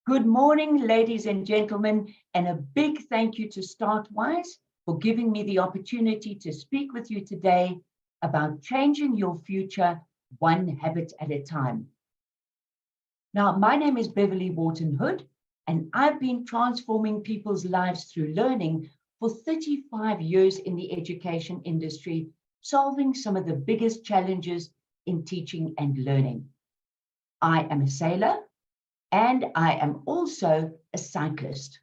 Good morning, ladies and gentlemen, and a big thank you to Startwise for giving me the opportunity to speak with you today about changing your future one habit at a time. Now, my name is Beverly Warten Hood, and I've been transforming people's lives through learning for 35 years in the education industry, solving some of the biggest challenges in teaching and learning. I am a sailor, and I am also a cyclist.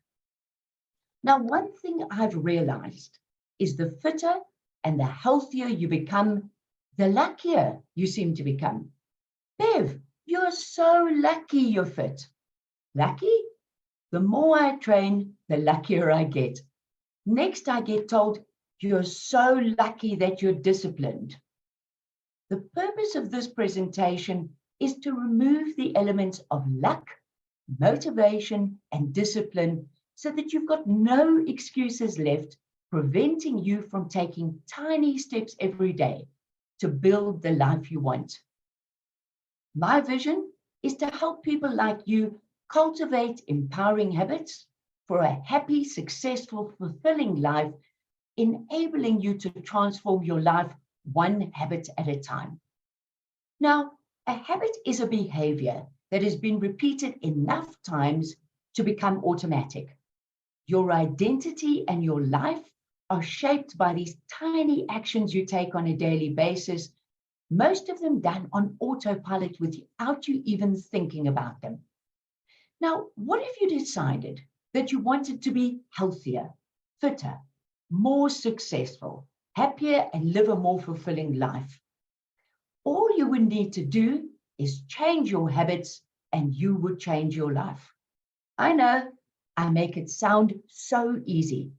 Now, one thing I've realized is the fitter and the healthier you become, the luckier you seem to become. Bev, you're so lucky you're fit. Lucky? The more I train, the luckier I get. Next, I get told, you're so lucky that you're disciplined. The purpose of this presentation is to remove the elements of luck, motivation, and discipline so that you've got no excuses left preventing you from taking tiny steps every day to build the life you want. My vision is to help people like you cultivate empowering habits for a happy, successful, fulfilling life, enabling you to transform your life one habit at a time. Now, a habit is a behavior that has been repeated enough times to become automatic. Your identity and your life are shaped by these tiny actions you take on a daily basis, most of them done on autopilot without you even thinking about them. Now, what if you decided that you wanted to be healthier, fitter, more successful, happier, and live a more fulfilling life? All you would need to do is change your habits and you would change your life. I know I make it sound so easy,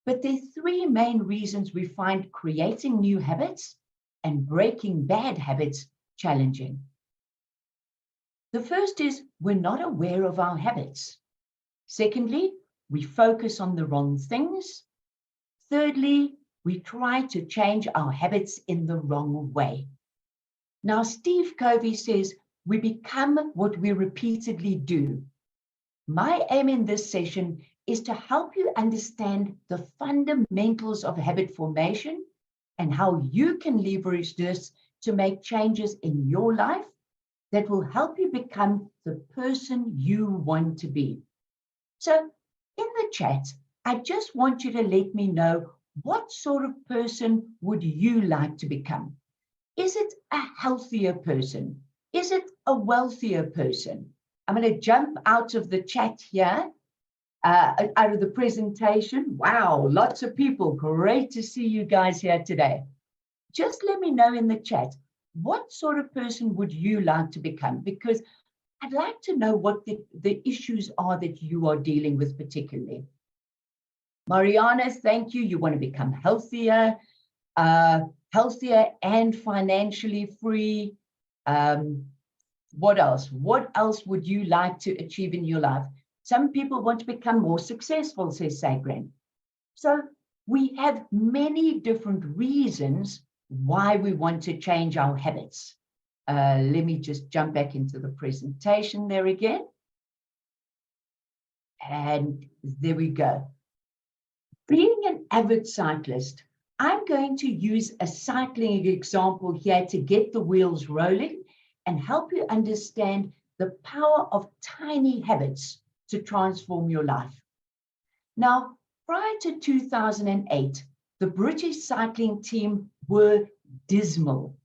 but there are three main reasons we find creating new habits and breaking bad habits challenging. The first is we're not aware of our habits. Secondly, we focus on the wrong things. Thirdly, we try to change our habits in the wrong way. Now, Steve Covey says, we become what we repeatedly do. My aim in this session is to help you understand the fundamentals of habit formation and how you can leverage this to make changes in your life that will help you become the person you want to be. So in the chat, I just want you to let me know what sort of person would you like to become? Is it a healthier person? Is it a wealthier person? I'm going to jump out of the chat here, out of the presentation. Wow, lots of people. Great to see you guys here today. Just let me know in the chat, what sort of person would you like to become? Because I'd like to know what the issues are that you are dealing with particularly. Mariana, thank you. You want to become healthier, healthier and financially free. What else? What else would you like to achieve in your life? Some people want to become more successful, says Sagran. So we have many different reasons why we want to change our habits. Let me just jump back into the presentation there again. And there we go. Being an avid cyclist, I'm going to use a cycling example here to get the wheels rolling and help you understand the power of tiny habits to transform your life. Now, prior to 2008, the British cycling team were dismal.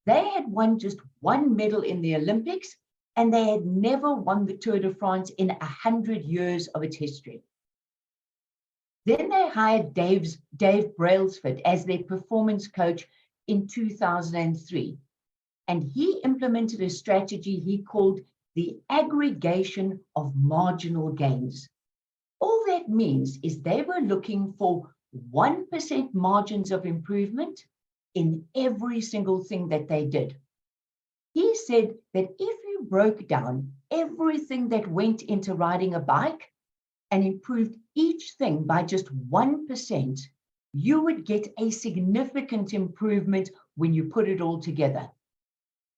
They had won just one medal in the Olympics, and they had never won the Tour de France in 100 years of its history. Then they hired Dave Brailsford as their performance coach in 2003. And he implemented a strategy he called the aggregation of marginal gains. All that means is they were looking for 1% margins of improvement in every single thing that they did. He said that if you broke down everything that went into riding a bike and improved each thing by just 1%, you would get a significant improvement when you put it all together.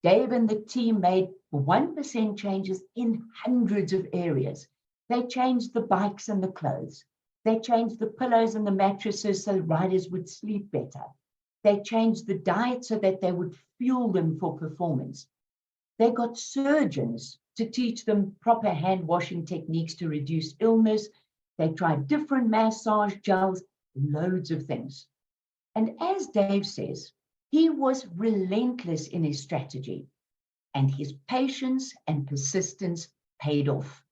Dave and the team made 1% changes in hundreds of areas. They changed the bikes and the clothes. They changed the pillows and the mattresses so riders would sleep better. They changed the diet so that they would fuel them for performance. They got surgeons to teach them proper hand washing techniques to reduce illness. They tried different massage gels, loads of things. And as Dave says, he was relentless in his strategy, and his patience and persistence paid off.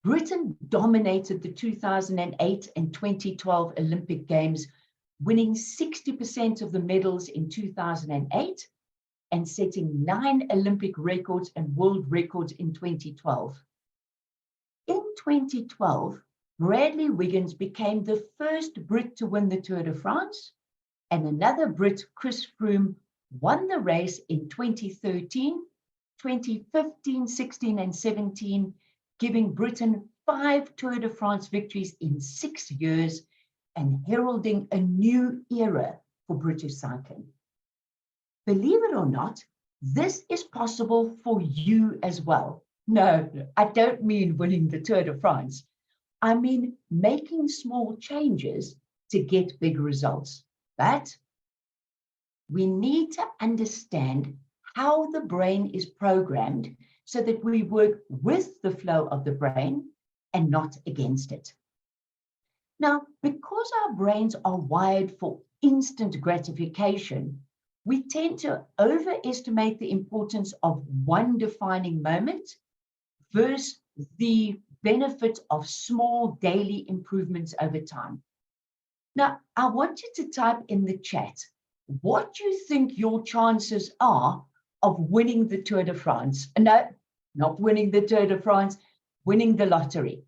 Britain dominated the 2008 and 2012 Olympic Games, winning 60% of the medals in 2008 and setting 9 Olympic records and world records in 2012. In 2012, Bradley Wiggins became the first Brit to win the Tour de France, and another Brit, Chris Froome, won the race in 2013, 2015, 16, and 17, giving Britain 5 Tour de France victories in 6 years and heralding a new era for British cycling. Believe it or not, this is possible for you as well. No, I don't mean winning the Tour de France. I mean making small changes to get big results. But we need to understand how the brain is programmed so that we work with the flow of the brain and not against it. Now, because our brains are wired for instant gratification, we tend to overestimate the importance of one defining moment versus the benefit of small daily improvements over time. Now, I want you to type in the chat what you think your chances are of winning the Tour de France. No, not winning the Tour de France, winning the lottery.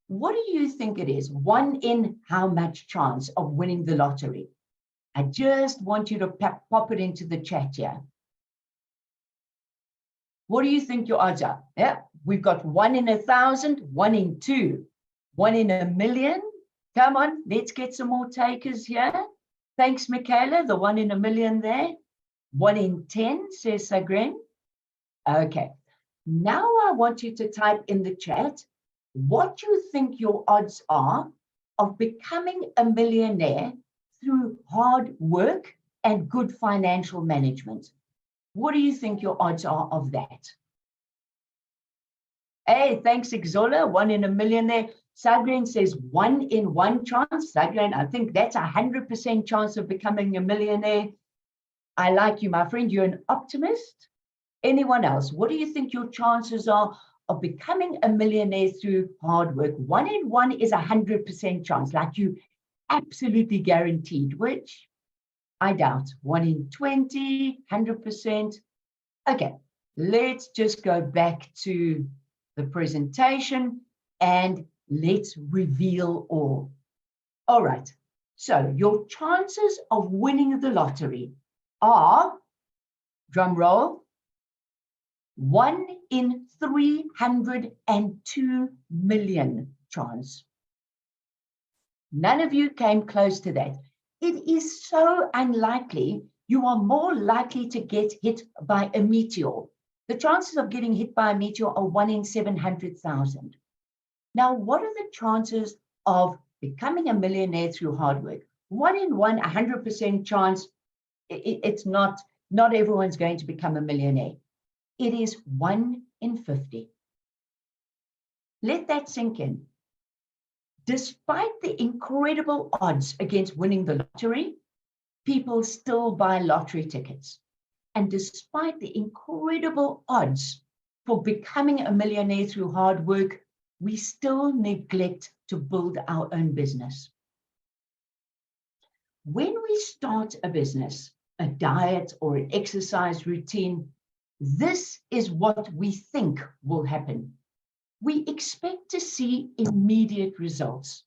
What do you think it is? 1 in how much chance of winning the lottery? I just want you to pop it into the chat here. What do you think your odds are? Yeah, we've got 1 in 1,000, 1 in 2, 1 in 1,000,000. Come on, let's get some more takers here. Thanks, Michaela, the 1 in 1,000,000 there. 1 in 10, says Sagren. Okay, now I want you to type in the chat what you think your odds are of becoming a millionaire through hard work and good financial management. What do you think your odds are of that? Hey, thanks, Exola, 1 in 1,000,000 there. Sagren says 1 in 1 chance. Sagren, I think that's 100% chance of becoming a millionaire. I like you, my friend. You're an optimist. Anyone else? What do you think your chances are of becoming a millionaire through hard work? 1 in 1 is 100% chance, like you absolutely guaranteed, which I doubt. 1 in 20, 100%. Okay, let's just go back to the presentation and let's reveal all. All right, so your chances of winning the lottery are, drum roll, 1 in 302 million chance. None of you came close to that. It is so unlikely. You are more likely to get hit by a meteor. The chances of getting hit by a meteor are 1 in 700,000. Now, what are the chances of becoming a millionaire through hard work? 1 in 1, 100% chance. It's not everyone's going to become a millionaire. It is 1 in 50. Let that sink in. Despite the incredible odds against winning the lottery, people still buy lottery tickets. And despite the incredible odds for becoming a millionaire through hard work, we still neglect to build our own business. When we start a business, a diet or an exercise routine, this is what we think will happen. We expect to see immediate results.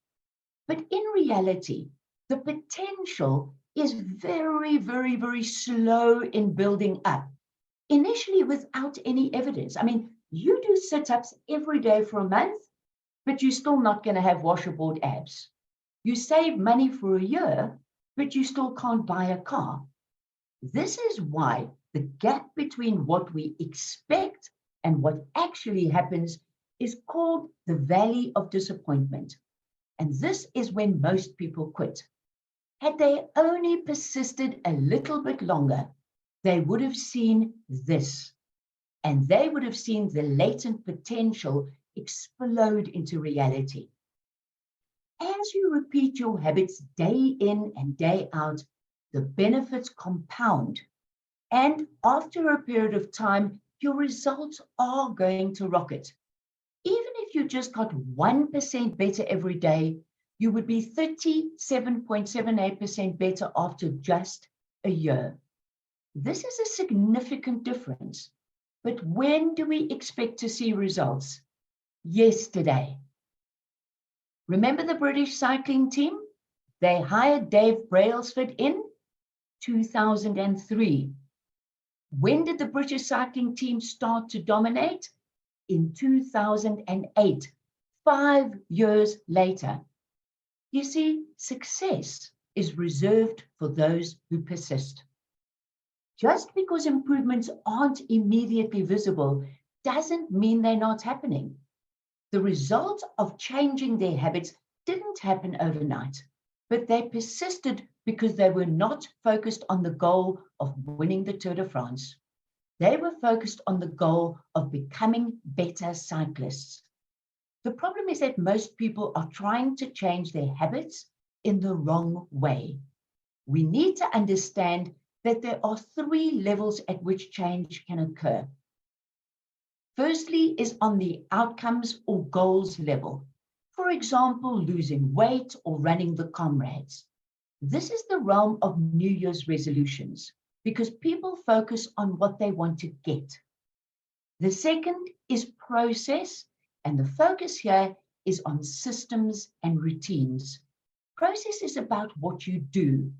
But in reality, the potential is very, very, very slow in building up. Initially, without any evidence. I mean, you do sit-ups every day for a month, but you're still not going to have washboard abs. You save money for a year, but you still can't buy a car. This is why The gap between what we expect and what actually happens is called the valley of disappointment. And this is when most people quit. Had they only persisted a little bit longer, they would have seen this, and they would have seen the latent potential explode into reality. As you repeat your habits day in and day out, the benefits compound. And after a period of time, your results are going to rocket. Even if you just got 1% better every day, you would be 37.78% better after just a year. This is a significant difference. But when do we expect to see results? Yesterday. Remember the British cycling team? They hired Dave Brailsford in 2003. When did the British cycling team start to dominate? In 2008, 5 years later. You see, success is reserved for those who persist. Just because improvements aren't immediately visible doesn't mean they're not happening. The result of changing their habits didn't happen overnight, but they persisted because they were not focused on the goal of winning the Tour de France. They were focused on the goal of becoming better cyclists. The problem is that most people are trying to change their habits in the wrong way. We need to understand that there are 3 levels at which change can occur. Firstly is on the outcomes or goals level. For example, losing weight or running the comrades. This is the realm of New Year's resolutions because people focus on what they want to get. The second is process, and the focus here is on systems and routines. Process is about what you do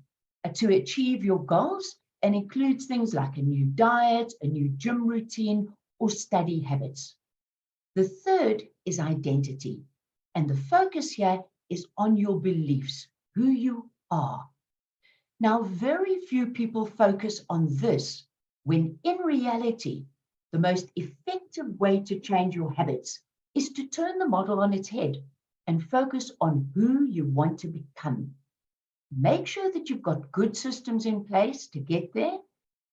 to achieve your goals and includes things like a new diet, a new gym routine, or study habits. The third is identity, and the focus here is on your beliefs, who you are. Now, very few people focus on this when in reality, the most effective way to change your habits is to turn the model on its head and focus on who you want to become. Make sure that you've got good systems in place to get there,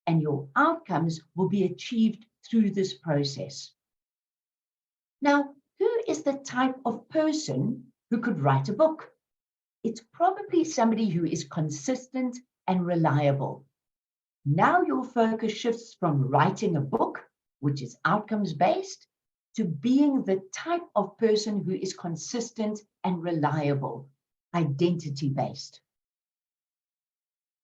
and your outcomes will be achieved through this process. Now, who is the type of person who could write a book? It's probably somebody who is consistent and reliable. Now your focus shifts from writing a book, which is outcomes-based, to being the type of person who is consistent and reliable, identity-based.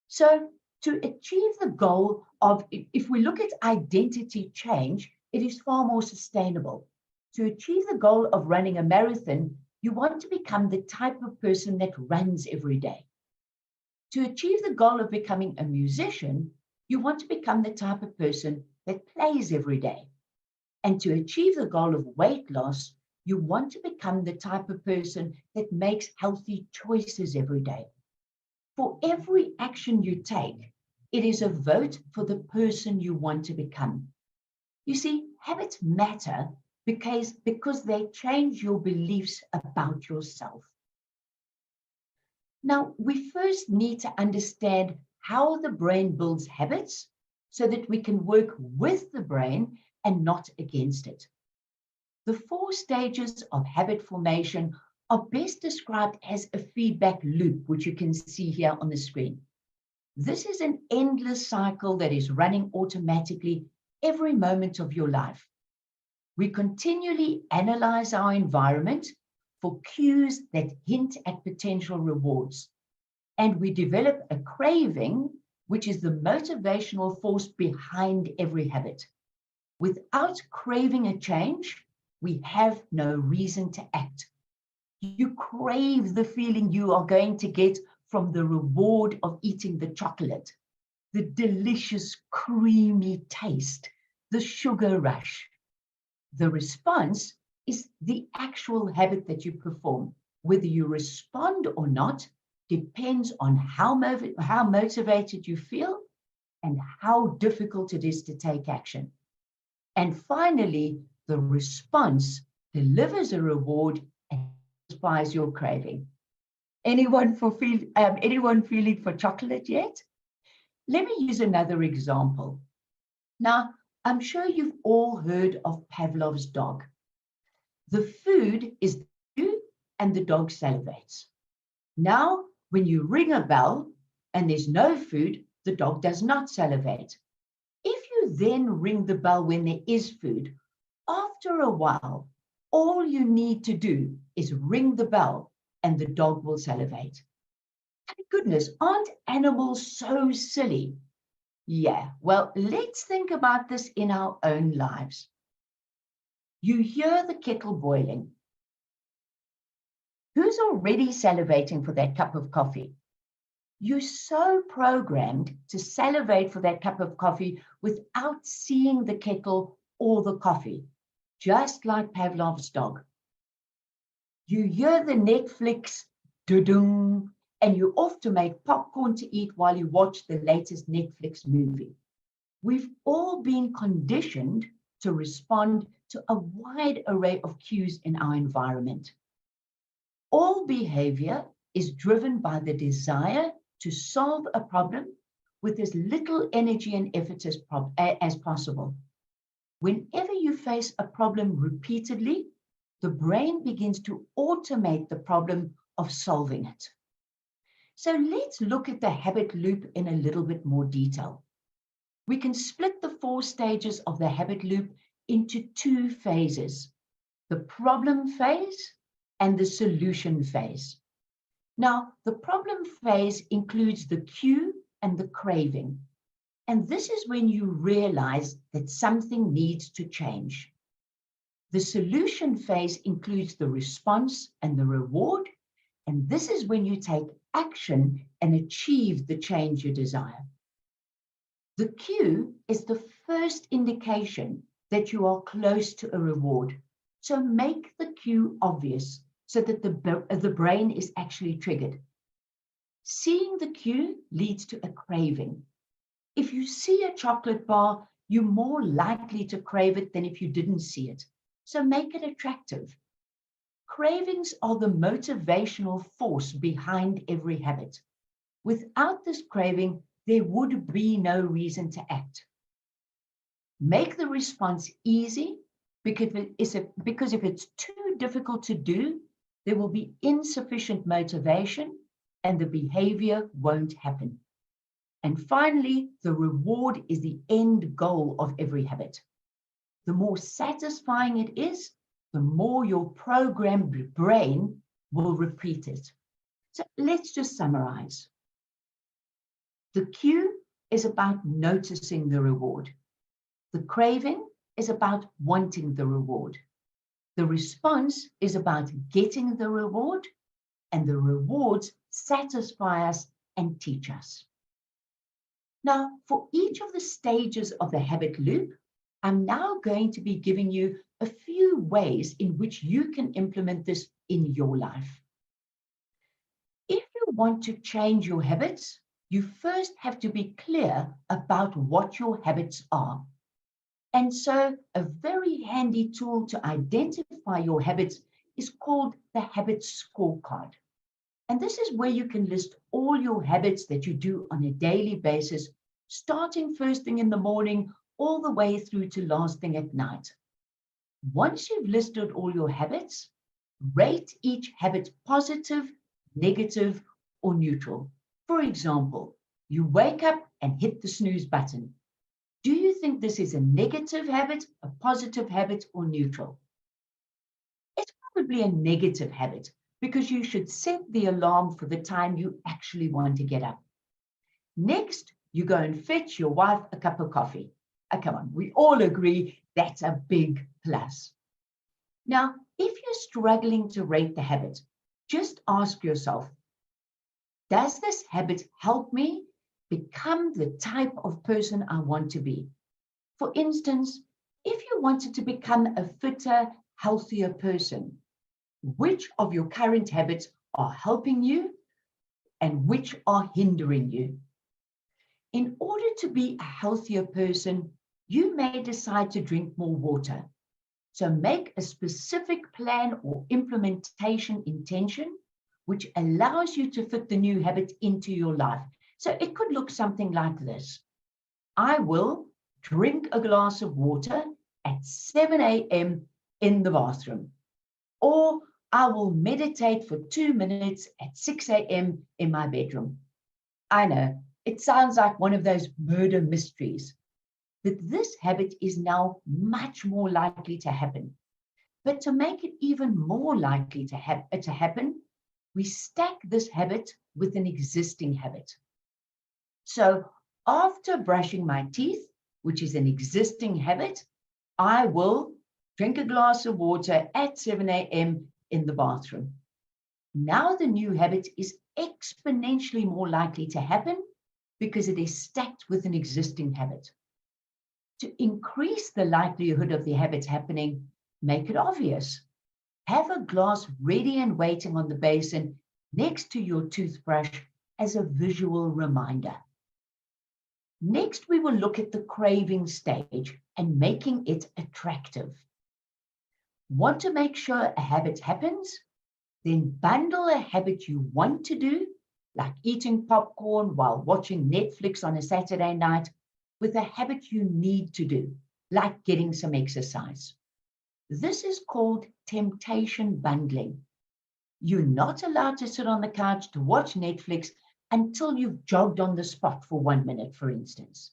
So to achieve the goal of, if we look at identity change, it is far more sustainable. To achieve the goal of running a marathon, you want to become the type of person that runs every day. To achieve the goal of becoming a musician, you want to become the type of person that plays every day. And to achieve the goal of weight loss, you want to become the type of person that makes healthy choices every day. For every action you take, it is a vote for the person you want to become. You see, habits matter because they change your beliefs about yourself. Now, we first need to understand how the brain builds habits so that we can work with the brain and not against it. The 4 stages of habit formation are best described as a feedback loop, which you can see here on the screen. This is an endless cycle that is running automatically every moment of your life. We continually analyze our environment for cues that hint at potential rewards. And we develop a craving, which is the motivational force behind every habit. Without craving a change, we have no reason to act. You crave the feeling you are going to get from the reward of eating the chocolate, the delicious creamy taste, the sugar rush. The response is the actual habit that you perform. Whether you respond or not depends on how motivated you feel and how difficult it is to take action. And finally, the response delivers a reward and satisfies your craving. Anyone feeling for chocolate yet? Let me use another example. Now, I'm sure you've all heard of Pavlov's dog. The food is you and the dog salivates. Now, when you ring a bell and there's no food, the dog does not salivate. If you then ring the bell when there is food, after a while, all you need to do is ring the bell and the dog will salivate. Thank goodness, aren't animals so silly? Yeah, well, let's think about this in our own lives. You hear the kettle boiling. Who's already salivating for that cup of coffee? You're so programmed to salivate for that cup of coffee without seeing the kettle or the coffee, just like Pavlov's dog. You hear the Netflix doo-doo, and you're off to make popcorn to eat while you watch the latest Netflix movie. We've all been conditioned to respond to a wide array of cues in our environment. All behavior is driven by the desire to solve a problem with as little energy and effort as possible. Whenever you face a problem repeatedly, the brain begins to automate the problem of solving it. So let's look at the habit loop in a little bit more detail. We can split the 4 stages of the habit loop into 2 phases, the problem phase and the solution phase. Now, the problem phase includes the cue and the craving. And this is when you realize that something needs to change. The solution phase includes the response and the reward. And this is when you take action and achieve the change you desire. The cue is the first indication that you are close to a reward. So make the cue obvious so that the brain is actually triggered. Seeing the cue leads to a craving. If you see a chocolate bar, you're more likely to crave it than if you didn't see it. So make it attractive. Cravings are the motivational force behind every habit. Without this craving, there would be no reason to act. Make the response easy, because if it's too difficult to do, there will be insufficient motivation and the behavior won't happen. And finally, the reward is the end goal of every habit. The more satisfying it is, the more your programmed brain will repeat it. So let's just summarize. The cue is about noticing the reward. The craving is about wanting the reward. The response is about getting the reward, and the rewards satisfy us and teach us. Now, for each of the stages of the habit loop, I'm now going to be giving you a few ways in which you can implement this in your life. If you want to change your habits, you first have to be clear about what your habits are. And so a very handy tool to identify your habits is called the habit scorecard. And this is where you can list all your habits that you do on a daily basis, starting first thing in the morning all the way through to last thing at night. Once you've listed all your habits, rate each habit positive, negative, or neutral. For example, you wake up and hit the snooze button. Do you think this is a negative habit, a positive habit, or neutral? It's probably a negative habit because you should set the alarm for the time you actually want to get up. Next, you go and fetch your wife a cup of coffee. Come on, we all agree that's a big plus. Now, if you're struggling to rate the habit, just ask yourself, does this habit help me become the type of person I want to be? For instance, if you wanted to become a fitter, healthier person, which of your current habits are helping you and which are hindering you? In order to be a healthier person, you may decide to drink more water. So make a specific plan or implementation intention, which allows you to fit the new habit into your life. So it could look something like this. I will drink a glass of water at 7 a.m. in the bathroom. Or I will meditate for 2 minutes at 6 a.m. in my bedroom. I know, it sounds like one of those murder mysteries, but this habit is now much more likely to happen. But to make it even more likely to happen, we stack this habit with an existing habit. So after brushing my teeth, which is an existing habit, I will drink a glass of water at 7 a.m. in the bathroom. Now the new habit is exponentially more likely to happen because it is stacked with an existing habit. To increase the likelihood of the habit happening, make it obvious. Have a glass ready and waiting on the basin next to your toothbrush as a visual reminder. Next, we will look at the craving stage and making it attractive. Want to make sure a habit happens? Then bundle a habit you want to do, like eating popcorn while watching Netflix on a Saturday night, with a habit you need to do, like getting some exercise. This is called temptation bundling. You're not allowed to sit on the couch to watch Netflix until you've jogged on the spot for 1 minute, for instance.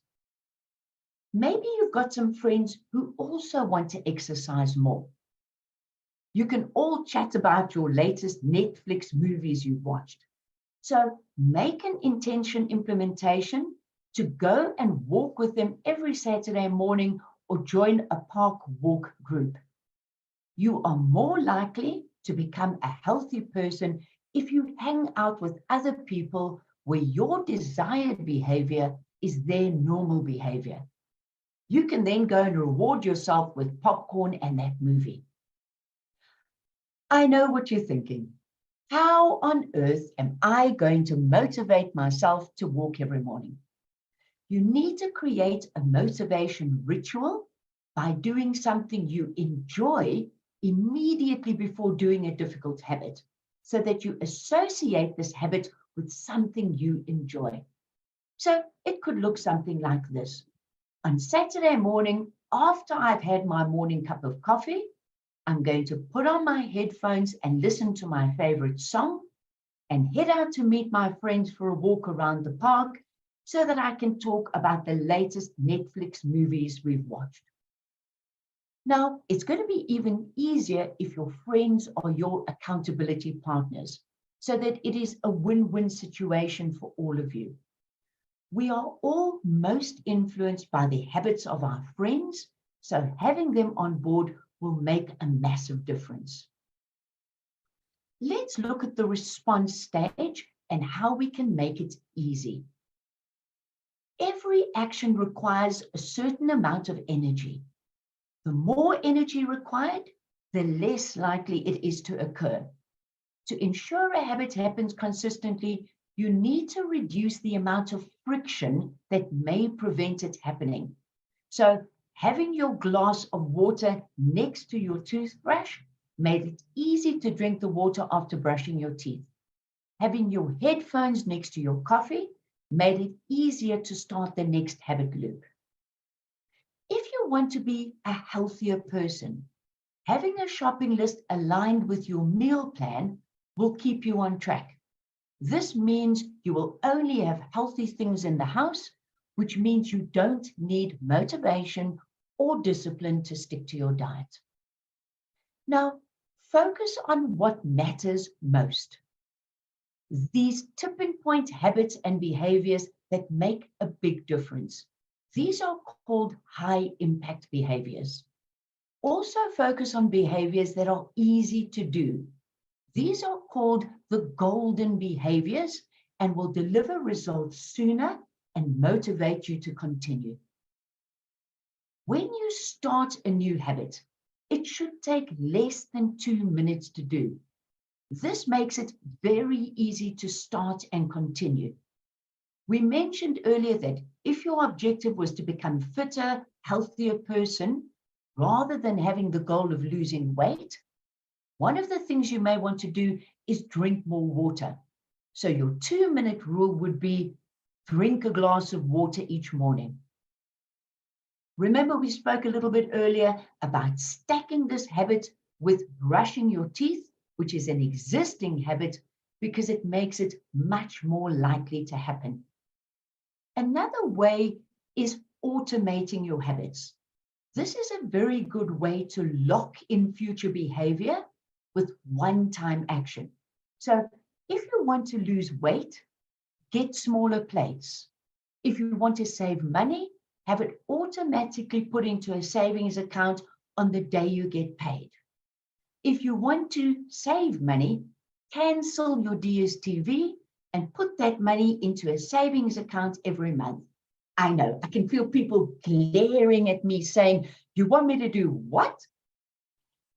Maybe you've got some friends who also want to exercise more. You can all chat about your latest Netflix movies you've watched. So make an intention implementation to go and walk with them every Saturday morning or join a park walk group. You are more likely to become a healthy person if you hang out with other people where your desired behavior is their normal behavior. You can then go and reward yourself with popcorn and that movie. I know what you're thinking. How on earth am I going to motivate myself to walk every morning? You need to create a motivation ritual by doing something you enjoy immediately before doing a difficult habit, so that you associate this habit with something you enjoy. So it could look something like this. On Saturday morning, after I've had my morning cup of coffee, I'm going to put on my headphones and listen to my favorite song and head out to meet my friends for a walk around the park so that I can talk about the latest Netflix movies we've watched. Now, it's going to be even easier if your friends are your accountability partners, so that it is a win-win situation for all of you. We are all most influenced by the habits of our friends, so having them on board will make a massive difference. Let's look at the response stage and how we can make it easy. Every action requires a certain amount of energy. The more energy required, the less likely it is to occur. To ensure a habit happens consistently, you need to reduce the amount of friction that may prevent it happening. So having your glass of water next to your toothbrush made it easy to drink the water after brushing your teeth. Having your headphones next to your coffee made it easier to start the next habit loop. If you want to be a healthier person, having a shopping list aligned with your meal plan will keep you on track. This means you will only have healthy things in the house, which means you don't need motivation or discipline to stick to your diet. Now, focus on what matters most. These tipping point habits and behaviors that make a big difference. These are called high impact behaviors. Also focus on behaviors that are easy to do. These are called the golden behaviors and will deliver results sooner and motivate you to continue. When you start a new habit, it should take less than 2 minutes to do. This makes it very easy to start and continue. We mentioned earlier that if your objective was to become fitter, healthier person, rather than having the goal of losing weight, one of the things you may want to do is drink more water. So your 2-minute rule would be drink a glass of water each morning. Remember, we spoke a little bit earlier about stacking this habit with brushing your teeth, which is an existing habit because it makes it much more likely to happen. Another way is automating your habits. This is a very good way to lock in future behavior with one-time action. So if you want to lose weight, get smaller plates. If you want to save money, have it automatically put into a savings account on the day you get paid. If you want to save money, cancel your DSTV and put that money into a savings account every month. I know, I can feel people glaring at me saying, you want me to do what?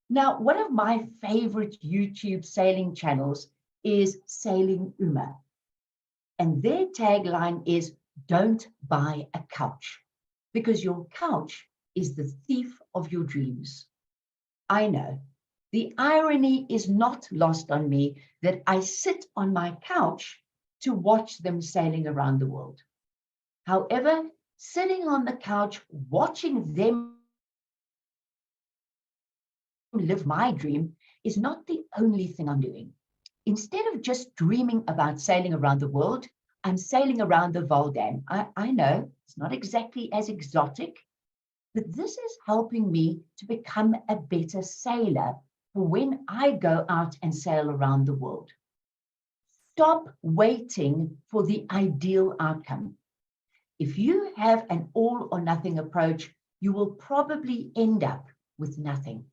Now, one of my favorite YouTube sailing channels is Sailing Uma. And their tagline is, don't buy a couch, because your couch is the thief of your dreams. I know, the irony is not lost on me that I sit on my couch to watch them sailing around the world. However, sitting on the couch, watching them live my dream is not the only thing I'm doing. Instead of just dreaming about sailing around the world, I'm sailing around the Walten. I know it's not exactly as exotic, but this is helping me to become a better sailor for when I go out and sail around the world. Stop waiting for the ideal outcome. If you have an all or nothing approach, you will probably end up with nothing.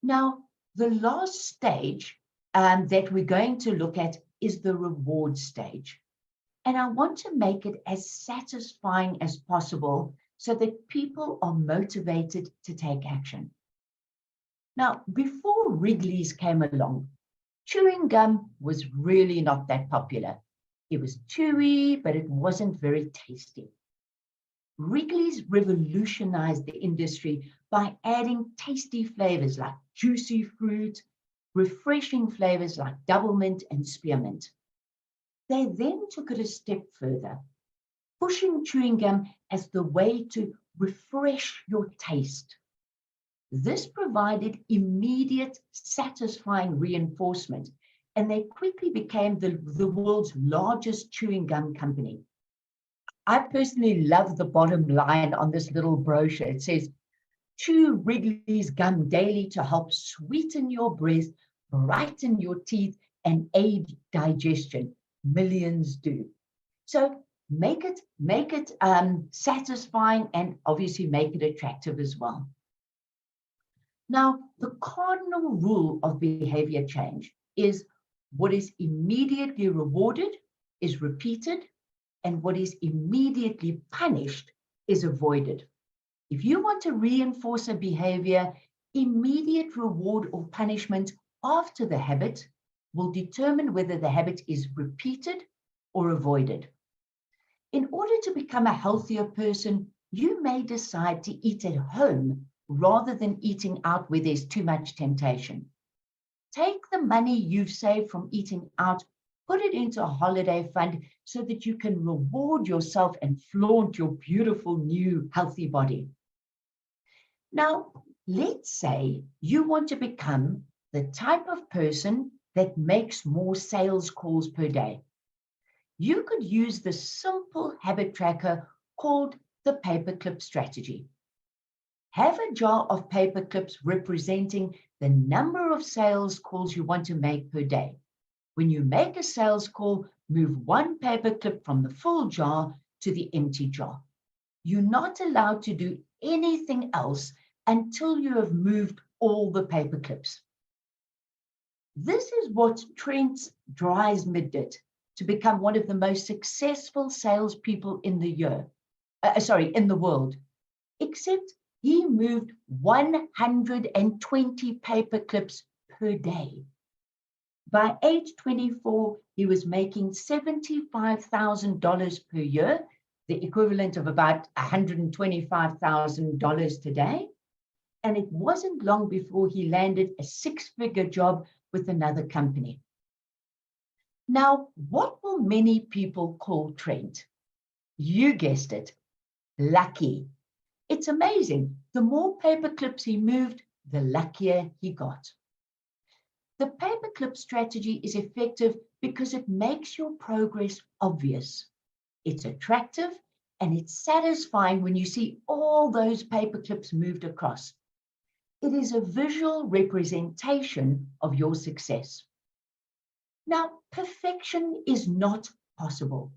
Now, the last stage that we're going to look at is the reward stage. And I want to make it as satisfying as possible so that people are motivated to take action. Now, before Wrigley's came along, chewing gum was really not that popular. It was chewy, but it wasn't very tasty. Wrigley's revolutionized the industry by adding tasty flavors like juicy fruit, refreshing flavors like double mint and spearmint. They then took it a step further, pushing chewing gum as the way to refresh your taste. This provided immediate, satisfying reinforcement, and they quickly became the world's largest chewing gum company. I personally love the bottom line on this little brochure. It says, chew Wrigley's gum daily to help sweeten your breath, brighten your teeth, and aid digestion. Millions do. So make it satisfying and obviously make it attractive as well. Now, the cardinal rule of behavior change is what is immediately rewarded is repeated, and what is immediately punished is avoided. If you want to reinforce a behavior, immediate reward or punishment after the habit will determine whether the habit is repeated or avoided. In order to become a healthier person, you may decide to eat at home rather than eating out where there's too much temptation. Take the money you've saved from eating out, put it into a holiday fund so that you can reward yourself and flaunt your beautiful new healthy body. Now, let's say you want to become the type of person that makes more sales calls per day. You could use the simple habit tracker called the Paperclip strategy. Have a jar of paper clips representing the number of sales calls you want to make per day. When you make a sales call, move one paper clip from the full jar to the empty jar. You're not allowed to do anything else until you have moved all the paper clips. This is what Trent Drysmith did to become one of the most successful salespeople in the world, except he moved 120 paper clips per day. By age 24, he was making $75,000 per year, the equivalent of about $125,000 today. And it wasn't long before he landed a six-figure job with another company. Now, what will many people call Trent? You guessed it, lucky. It's amazing. The more paperclips he moved, the luckier he got. The paperclip strategy is effective because it makes your progress obvious. It's attractive and it's satisfying when you see all those paperclips moved across. It is a visual representation of your success. Now, perfection is not possible.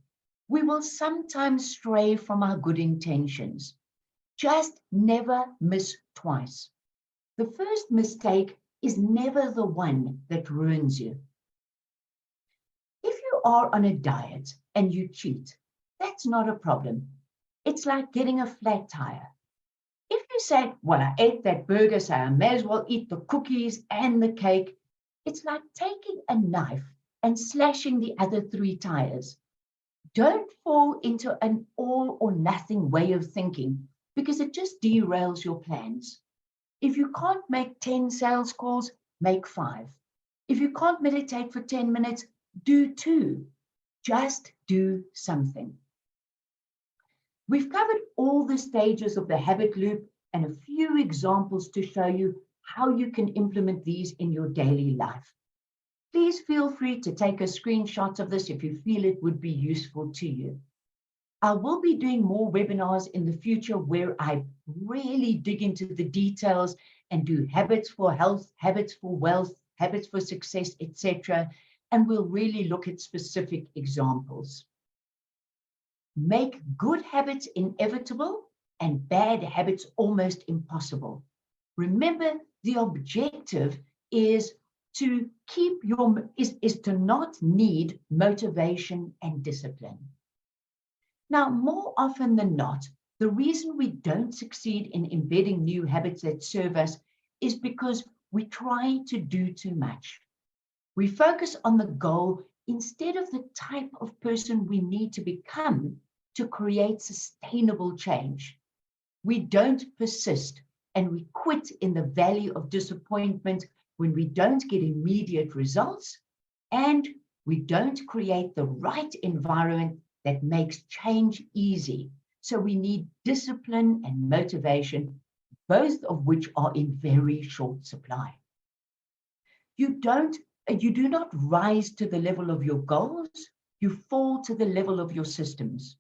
We will sometimes stray from our good intentions. Just never miss twice. The first mistake is never the one that ruins you. If you are on a diet and you cheat, that's not a problem. It's like getting a flat tire. If you say, well, I ate that burger, so I may as well eat the cookies and the cake, it's like taking a knife and slashing the other 3 tires. Don't fall into an all or nothing way of thinking because it just derails your plans. If you can't make 10 sales calls, make 5. If you can't meditate for 10 minutes, do 2. Just do something. We've covered all the stages of the habit loop and a few examples to show you how you can implement these in your daily life. Please feel free to take a screenshot of this if you feel it would be useful to you. I will be doing more webinars in the future where I really dig into the details and do habits for health, habits for wealth, habits for success, etc. And we'll really look at specific examples. Make good habits inevitable and bad habits almost impossible. Remember, the objective is to keep is to not need motivation and discipline. Now, more often than not, the reason we don't succeed in embedding new habits that serve us is because we try to do too much. We focus on the goal instead of the type of person we need to become to create sustainable change. We don't persist and we quit in the valley of disappointment when we don't get immediate results and we don't create the right environment that makes change easy. So we need discipline and motivation, both of which are in very short supply. You do not rise to the level of your goals, you fall to the level of your systems.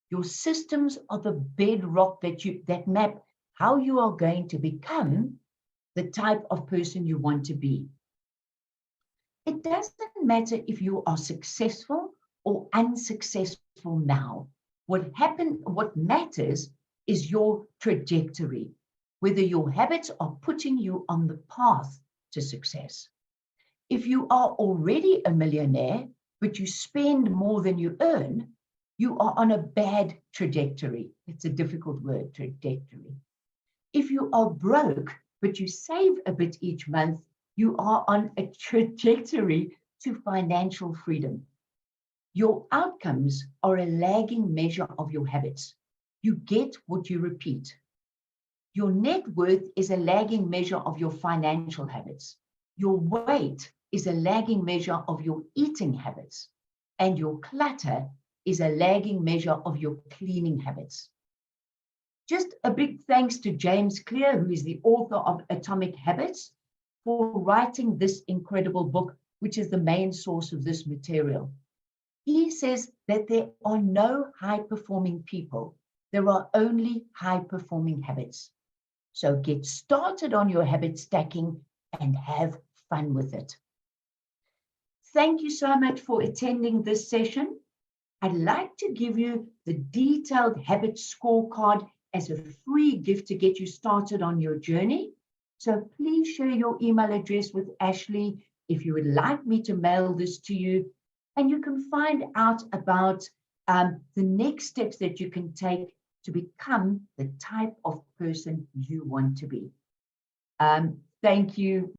Your systems are the bedrock that map how you are going to become the type of person you want to be. It doesn't matter if you are successful or unsuccessful now. What matters is your trajectory, whether your habits are putting you on the path to success. If you are already a millionaire, but you spend more than you earn, you are on a bad trajectory. It's a difficult word, trajectory. If you are broke, but you save a bit each month, you are on a trajectory to financial freedom. Your outcomes are a lagging measure of your habits. You get what you repeat. Your net worth is a lagging measure of your financial habits. Your weight is a lagging measure of your eating habits. And your clutter is a lagging measure of your cleaning habits. Just a big thanks to James Clear, who is the author of Atomic Habits, for writing this incredible book, which is the main source of this material. He says that there are no high-performing people. There are only high-performing habits. So get started on your habit stacking and have fun with it. Thank you so much for attending this session. I'd like to give you the detailed habit scorecard as a free gift to get you started on your journey. So please share your email address with Ashley if you would like me to mail this to you. And you can find out about the next steps that you can take to become the type of person you want to be. Thank you.